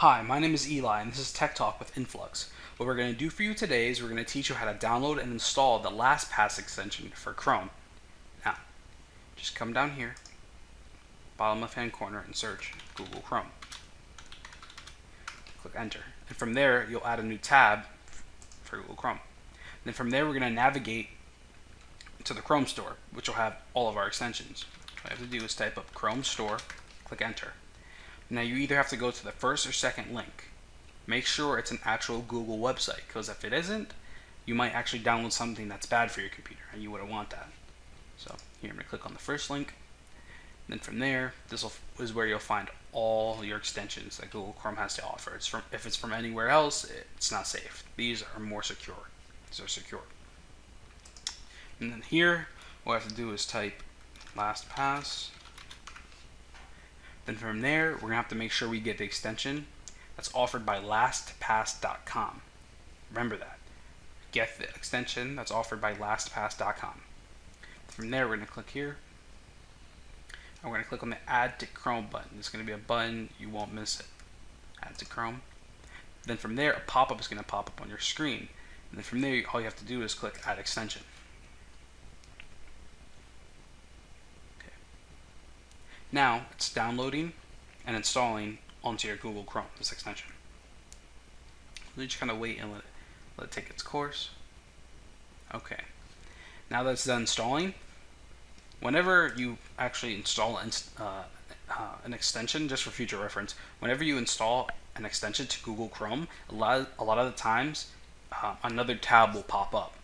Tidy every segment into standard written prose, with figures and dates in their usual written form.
Hi, my name is Eli, and this is Tech Talk with Influx. What we're going to do for you today is we're going to teach you how to download and install the LastPass extension for Chrome. Now, just come down here, bottom left-hand corner, and search Google Chrome. Click Enter. And from there, you'll add a new tab for Google Chrome. And then from there, we're going to navigate to the Chrome store, which will have all of our extensions. All you have to do is type up Chrome Store, click Enter. Now you either have to go to the first or second link. Make sure it's an actual Google website, because if it isn't, you might actually download something that's bad for your computer, and you wouldn't want that. So here I'm going to click on the first link. Then from there, this is where you'll find all your extensions that Google Chrome has to offer. If it's from anywhere else, it's not safe. These are more secure. These are secure. And then here, what I have to do is type LastPass. Then from there, we're going to have to make sure we get the extension that's offered by LastPass.com. Remember that. Get the extension that's offered by LastPass.com. From there, we're going to click here. And we're going to click on the Add to Chrome button. It's going to be a button, you won't miss it. Add to Chrome. Then from there, a pop-up is going to pop up on your screen. And then from there, all you have to do is click Add Extension. Now it's downloading and installing onto your Google Chrome, this extension. You just kind of wait and let it take its course. Okay. Now that it's done installing, whenever you actually install an extension, just for future reference, whenever you install an extension to Google Chrome, a lot of the times another tab will pop up.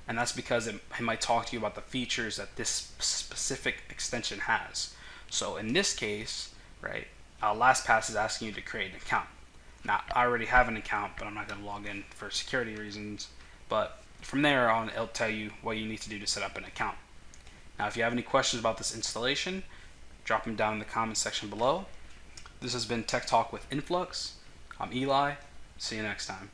And that's because it might talk to you about the features that this specific extension has. So in this case, right, LastPass is asking you to create an account. Now, I already have an account, but I'm not going to log in for security reasons. But from there on, it'll tell you what you need to do to set up an account. Now, if you have any questions about this installation, drop them down in the comments section below. This has been Tech Talk with Influx. I'm Eli. See you next time.